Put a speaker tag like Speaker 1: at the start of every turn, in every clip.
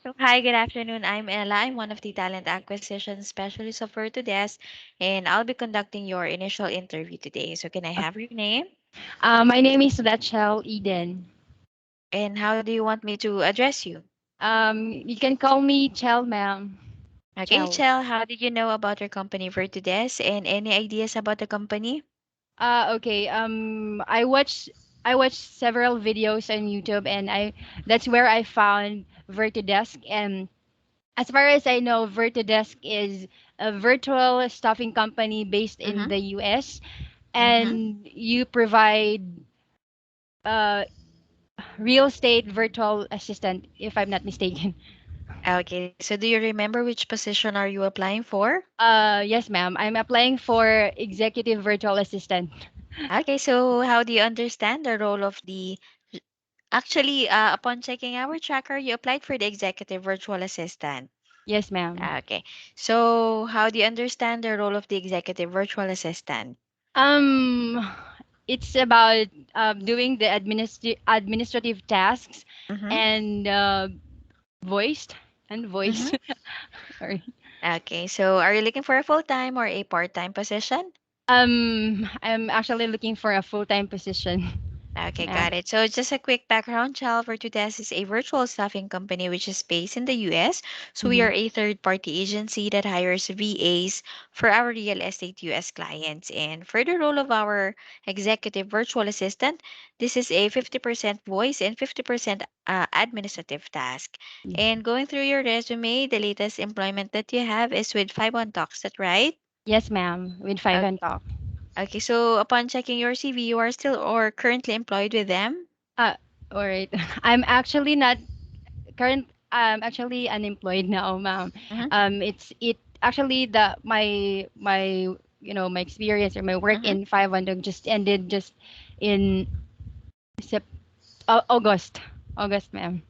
Speaker 1: So, hi, good afternoon. I'm Ella. I'm one of the talent acquisition specialists of VIRTUDESK, and I'll be conducting your initial interview today. So, can I have your name?
Speaker 2: My name is Rachel Eden.
Speaker 1: And how do you want me to address you?
Speaker 2: You can call me Chel, ma'am.
Speaker 1: Okay,
Speaker 2: Chel.
Speaker 1: Chell, how did you know about your company VIRTUDESK and any ideas about the company?
Speaker 2: Okay. I watched several videos on YouTube, and I that's where I found Vertudesk. And as far as I know, Vertudesk is a virtual staffing company based in
Speaker 1: Mm-hmm.
Speaker 2: the U.S.
Speaker 1: Mm-hmm.
Speaker 2: and you provide uh real estate virtual assistant, if I'm not mistaken.
Speaker 1: Okay, so do you remember which position are you applying for?
Speaker 2: Yes, ma'am. I'm applying for executive virtual assistant.
Speaker 1: Okay, so how do you understand the role of the Actually, upon checking our tracker, you applied for the executive virtual assistant.
Speaker 2: Yes, ma'am.
Speaker 1: Okay. So, how do you understand the role of the executive virtual assistant?
Speaker 2: Um, it's about doing the administrative tasks
Speaker 1: Mm-hmm.
Speaker 2: and voiced and
Speaker 1: Mm-hmm.
Speaker 2: voice. Sorry.
Speaker 1: Okay. So, are you looking for a full-time or a part-time position?
Speaker 2: I'm actually looking for a full-time position,
Speaker 1: Okay,
Speaker 2: ma'am.
Speaker 1: got it. So just a quick background, Child Virtudes is a virtual staffing company which is based in the US. So we
Speaker 2: Mm-hmm.
Speaker 1: are a third-party agency that hires VAs for our real estate US clients. And for the role of our executive virtual assistant, this is a 50% voice and 50% administrative task. And going through your resume, the latest employment that you have is with 51Talks, that right?
Speaker 2: Yes, ma'am. With five and talk.
Speaker 1: Okay, so upon checking your CV, you are still or currently employed with them?
Speaker 2: Uh, all right. I'm actually not current. I'm actually unemployed now, ma'am.
Speaker 1: Mm-hmm.
Speaker 2: It's it actually the my my experience or my work
Speaker 1: Mm-hmm.
Speaker 2: in five and just ended just in Sep- August. August, ma'am.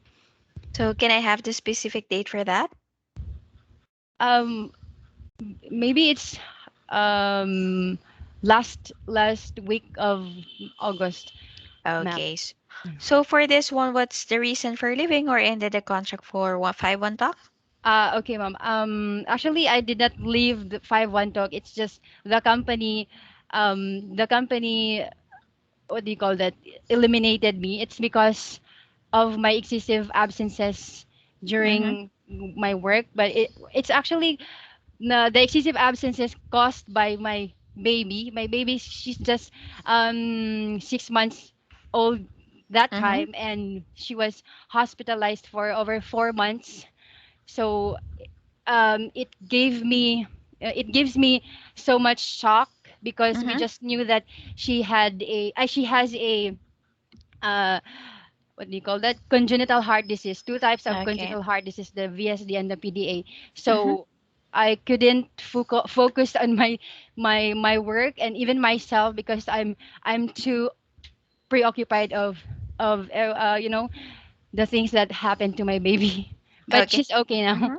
Speaker 1: So can I have the specific date for that?
Speaker 2: Um, maybe it's um last week of August, ma'am.
Speaker 1: Okay. So for this one, what's the reason for leaving or ended the contract for 151 talk?
Speaker 2: Okay, ma'am. Actually, I did not leave the 5-1 talk. It's just the company, what do you call that? Eliminated me. It's because of my excessive absences
Speaker 1: Mm-hmm.
Speaker 2: during my work, but it's actually no, the excessive absences caused by my baby. My baby, she's just 6 months old that
Speaker 1: Mm-hmm.
Speaker 2: time, and she was hospitalized for over 4 months. So it gives me so much shock because we
Speaker 1: Mm-hmm.
Speaker 2: just knew that she has a uh, what do you call that, congenital heart disease, two types of
Speaker 1: Okay.
Speaker 2: congenital heart disease, the VSD and the PDA.
Speaker 1: Mm-hmm.
Speaker 2: So I couldn't focus on my work and even myself because I'm too preoccupied of the things that happened to my baby. But
Speaker 1: Okay.
Speaker 2: she's okay now.
Speaker 1: Mm-hmm.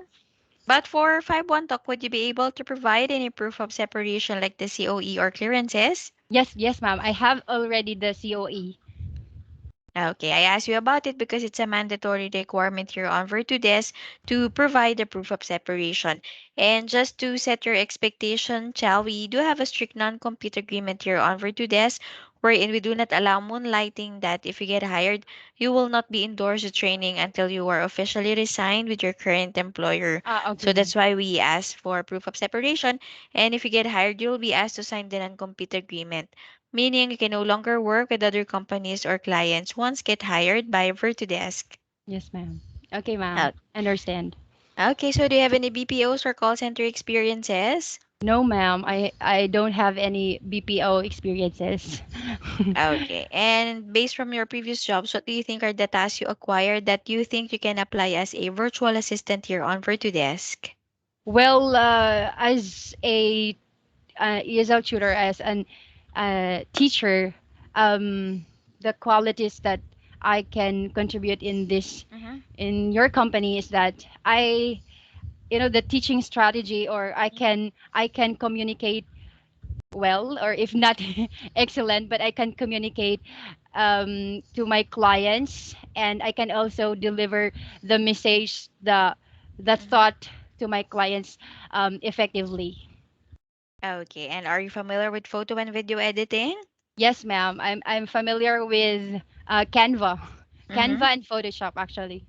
Speaker 1: But for 51 talk, would you be able to provide any proof of separation like the COE or clearances?
Speaker 2: Yes, ma'am, I have already the COE.
Speaker 1: Okay, I asked you about it because it's a mandatory requirement here on Virtudes to provide the proof of separation. And just to set your expectation, Chal, we do have a strict non-compete agreement here on Virtudes wherein we do not allow moonlighting that if you get hired, you will not be endorsed with training until you are officially resigned with your current employer.
Speaker 2: Okay,
Speaker 1: So
Speaker 2: ma'am.
Speaker 1: that's why we ask for proof of separation. And if you get hired, you'll be asked to sign the non-compete agreement, meaning you can no longer work with other companies or clients once get hired by Virtudesk.
Speaker 2: Yes, ma'am. Okay, ma'am.
Speaker 1: Uh,
Speaker 2: Understand.
Speaker 1: Okay, so do you have any BPOs or call center experiences?
Speaker 2: No, ma'am. I don't have any BPO experiences.
Speaker 1: Okay, and based from your previous jobs, what do you think are the tasks you acquired that you think you can apply as a virtual assistant here on Virtudesk?
Speaker 2: Well, as a ESL tutor, as an teacher, the qualities that I can contribute in this
Speaker 1: Mm-hmm.
Speaker 2: in your company is that the teaching strategy, or I can communicate well, or if not excellent, but I can communicate to my clients, and I can also deliver the message, the
Speaker 1: Mm-hmm.
Speaker 2: thought to my clients effectively.
Speaker 1: Okay, and are you familiar with photo and video editing?
Speaker 2: Yes, ma'am. I'm familiar with Canva,
Speaker 1: Mm-hmm.
Speaker 2: Canva and Photoshop actually.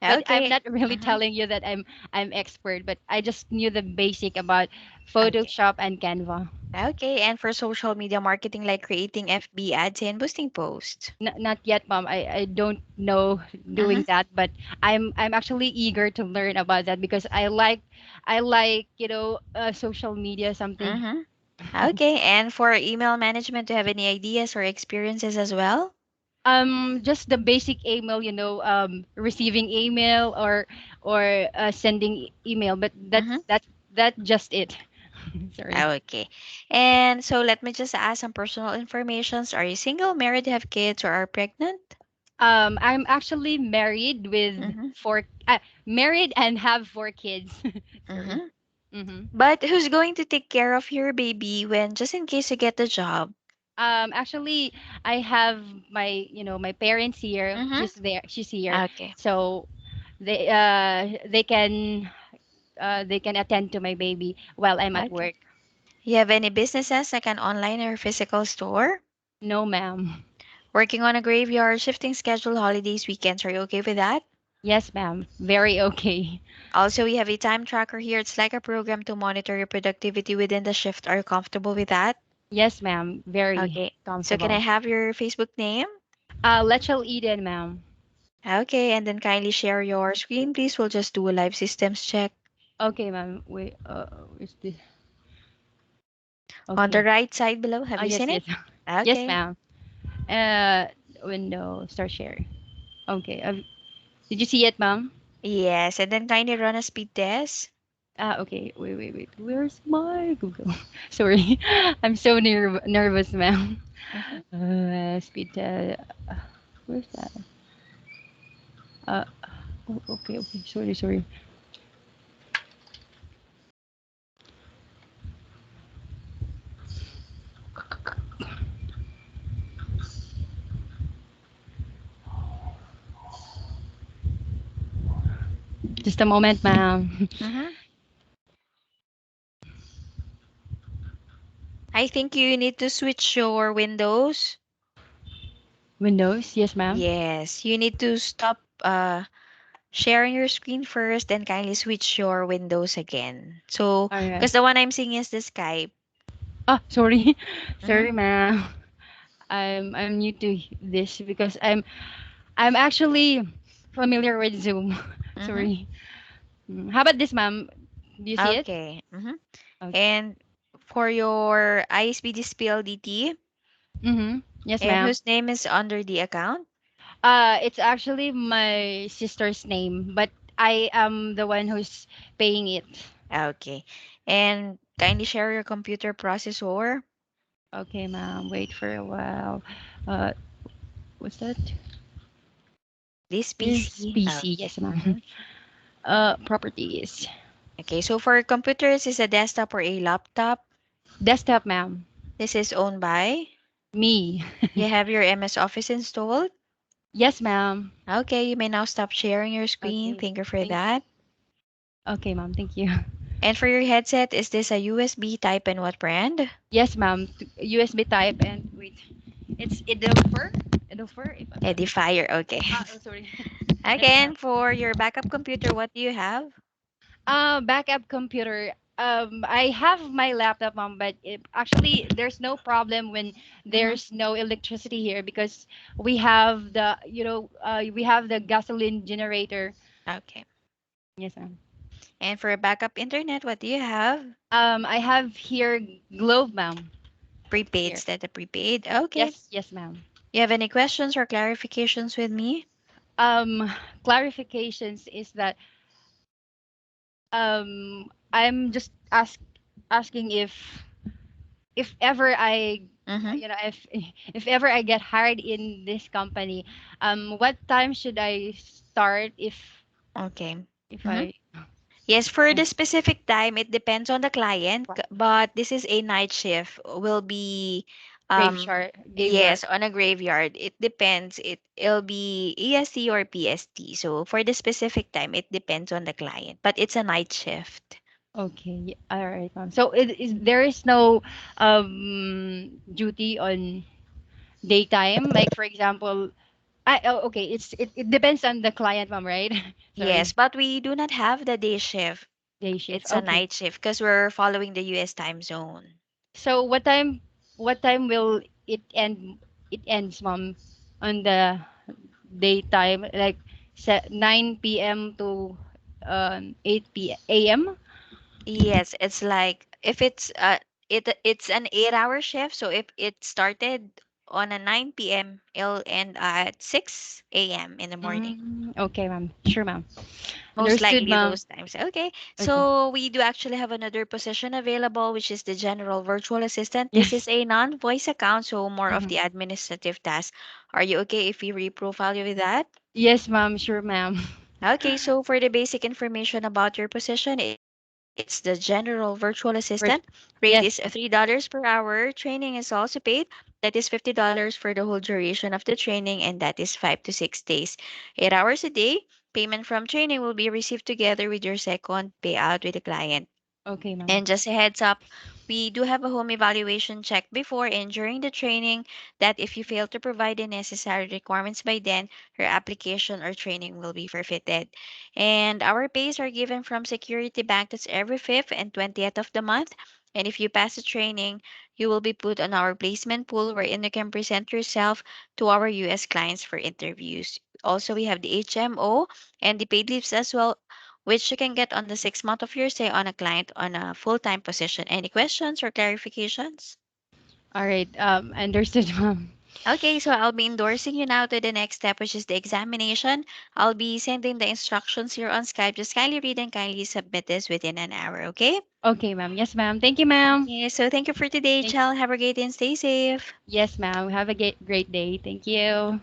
Speaker 2: But I'm
Speaker 1: Okay.
Speaker 2: not really
Speaker 1: Mm-hmm.
Speaker 2: telling you that I'm expert, but I just knew the basic about
Speaker 1: Okay.
Speaker 2: Photoshop and Canva.
Speaker 1: Okay, and for social media marketing like creating FB ads and boosting posts.
Speaker 2: Not yet, mom. I don't know
Speaker 1: Mm-hmm.
Speaker 2: doing that, but I'm actually eager to learn about that because I like social media something.
Speaker 1: Mm-hmm. Okay, and for email management, do you have any ideas or experiences as well?
Speaker 2: Just the basic email, receiving email or sending email, but
Speaker 1: Mm-hmm.
Speaker 2: that's just it. Sorry.
Speaker 1: Okay. And so let me just ask some personal informations. Are you single, married, have kids, or are pregnant?
Speaker 2: I'm actually married with
Speaker 1: Mm-hmm.
Speaker 2: married and have 4 kids. Sorry.
Speaker 1: Mm-hmm.
Speaker 2: Mm-hmm.
Speaker 1: But who's going to take care of your baby when just in case you get the job?
Speaker 2: Actually, I have my parents here.
Speaker 1: Mm-hmm.
Speaker 2: She's here,
Speaker 1: Okay.
Speaker 2: so they can attend to my baby while I'm at
Speaker 1: Okay.
Speaker 2: work.
Speaker 1: You have any businesses like an online or physical store?
Speaker 2: No, ma'am.
Speaker 1: Working on a graveyard, shifting schedule, holidays, weekends. Are you okay with that?
Speaker 2: Yes, ma'am. Very okay.
Speaker 1: Also, we have a time tracker here. It's like a program to monitor your productivity within the shift. Are you comfortable with that?
Speaker 2: Yes, ma'am. Very
Speaker 1: Okay. So can I
Speaker 2: comfortable.
Speaker 1: have your Facebook name?
Speaker 2: Let's Eden, ma'am.
Speaker 1: Okay, and then kindly share your screen, please. We'll just do a live systems check.
Speaker 2: Okay, ma'am. Wait. Is this
Speaker 1: On the
Speaker 2: okay?
Speaker 1: right side below, have you
Speaker 2: Yes,
Speaker 1: seen it?
Speaker 2: yes, yes,
Speaker 1: Okay.
Speaker 2: ma'am. Uh, Window start share. Okay. Did you see it, ma'am?
Speaker 1: Yes, and then kindly run a speed test.
Speaker 2: Okay. Wait. Where's my Google? Sorry, I'm so nervous, ma'am.
Speaker 1: Mhm.
Speaker 2: Speed. Where's that? Uh, okay. Sorry. Just a moment, ma'am.
Speaker 1: Mhm. I think you need to switch your windows.
Speaker 2: Windows. Yes, ma'am.
Speaker 1: Yes, you need to stop sharing your screen first, then kindly switch your windows again. So,
Speaker 2: All right.
Speaker 1: because the one I'm seeing is the Skype.
Speaker 2: Ah, sorry,
Speaker 1: Mm-hmm.
Speaker 2: sorry, ma'am. I'm new to this because I'm actually familiar with Zoom.
Speaker 1: Mm-hmm.
Speaker 2: Sorry. How about this, ma'am? Do you see it?
Speaker 1: Okay. Mm-hmm.
Speaker 2: Okay.
Speaker 1: And for your ISP display LDT,
Speaker 2: Yes,
Speaker 1: and
Speaker 2: ma'am.
Speaker 1: whose name is under the account?
Speaker 2: It's actually my sister's name, but I am the one who's paying it.
Speaker 1: Okay. And kindly share your computer processor.
Speaker 2: Okay, ma'am. Wait for a while. Uh, what's that?
Speaker 1: This
Speaker 2: This
Speaker 1: PC.
Speaker 2: PC.
Speaker 1: Okay.
Speaker 2: Yes, ma'am.
Speaker 1: Mm-hmm.
Speaker 2: Properties.
Speaker 1: Okay, so for computers, is a desktop or a laptop?
Speaker 2: Desktop, ma'am.
Speaker 1: This is owned by.
Speaker 2: Me.
Speaker 1: You have your MS Office installed.
Speaker 2: Yes, ma'am.
Speaker 1: Okay, you may now stop sharing your screen.
Speaker 2: Okay.
Speaker 1: Thank you for
Speaker 2: Thank.
Speaker 1: that.
Speaker 2: Okay, ma'am. Thank you.
Speaker 1: And for your headset, is this a USB type and what brand?
Speaker 2: Yes, ma'am. USB type and wait. It's Edelfer. Edelfer. If I'm not mistaken.
Speaker 1: Edifier. Okay.
Speaker 2: Oh, sorry. Yes, ma'am.
Speaker 1: Again, for your backup computer, what do you have?
Speaker 2: Backup computer. I have my laptop, mom, but actually, there's no problem when
Speaker 1: Mm-hmm.
Speaker 2: there's no electricity here because we have the gasoline generator.
Speaker 1: Okay.
Speaker 2: Yes, ma'am.
Speaker 1: And for backup internet, what do you have?
Speaker 2: I have here Globe, ma'am.
Speaker 1: Prepaid
Speaker 2: Here.
Speaker 1: instead of prepaid. Okay.
Speaker 2: Yes, ma'am.
Speaker 1: You have any questions or clarifications with me?
Speaker 2: Um, Clarifications is that I'm just asking if ever I
Speaker 1: Mm-hmm.
Speaker 2: you know if ever I get hired in this company, what time should I start
Speaker 1: Okay.
Speaker 2: if
Speaker 1: Mm-hmm.
Speaker 2: I
Speaker 1: Yes, for
Speaker 2: yeah.
Speaker 1: the specific time, it depends on the client, but this is a night shift. Will be Um,
Speaker 2: Graveyard.
Speaker 1: yes, on a graveyard, it depends. It'll be EST or PST. So for the specific time, it depends on the client, but it's a night shift.
Speaker 2: Okay, all right, ma'am. So there is no duty on daytime, like for example, okay, it depends on the client, ma'am, right?
Speaker 1: Yes,
Speaker 2: Sorry,
Speaker 1: but we do not have the day shift.
Speaker 2: day shift.
Speaker 1: It's a
Speaker 2: Okay.
Speaker 1: night shift because we're following the US time zone.
Speaker 2: So what time will it end? It ends, ma'am, on the daytime, like 9 p.m. to 8 p.m.
Speaker 1: Yes, it's like if it's an 8-hour shift, so if it started on a 9 p.m., it'll end at 6 a.m. in the morning.
Speaker 2: Okay, ma'am. Sure, ma'am.
Speaker 1: Most
Speaker 2: Understood,
Speaker 1: likely
Speaker 2: ma'am.
Speaker 1: those times. Okay.
Speaker 2: Okay.
Speaker 1: So we do actually have another position available, which is the general virtual assistant. This is
Speaker 2: Yes.
Speaker 1: a non-voice account, so more of
Speaker 2: Mhm.
Speaker 1: the administrative tasks. Are you okay if we reprofile you with that?
Speaker 2: Yes, ma'am. Sure, ma'am.
Speaker 1: Okay, so for the basic information about your position, it's the general virtual assistant.
Speaker 2: Right.
Speaker 1: Rate is
Speaker 2: Yes.
Speaker 1: $3 per hour. Training is also paid. That is $50 for the whole duration of the training, and that is 5 to 6 days. 8 hours a day. Payment from training will be received together with your second payout with the client.
Speaker 2: Okay, ma'am.
Speaker 1: And just a heads up, we do have a home evaluation check before and during the training that if you fail to provide the necessary requirements by then, your application or training will be forfeited. And our pays are given from Security Bank, that's every 5th and 20th of the month. And if you pass the training, you will be put on our placement pool wherein you can present yourself to our US clients for interviews. Also, we have the HMO and the paid leaves as well, which you can get on the 6 month of your stay on a client on a full-time position. Any questions or clarifications?
Speaker 2: All right. Understood, ma'am.
Speaker 1: Okay, so I'll be endorsing you now to the next step, which is the examination. I'll be sending the instructions here on Skype. Just kindly read and kindly submit this within an hour, okay?
Speaker 2: Okay, ma'am. Yes, ma'am. Thank you, ma'am.
Speaker 1: Okay, so thank you for today,
Speaker 2: Thank.
Speaker 1: Chal. Have a great day and stay safe.
Speaker 2: Yes, ma'am. Have a great day. Thank you.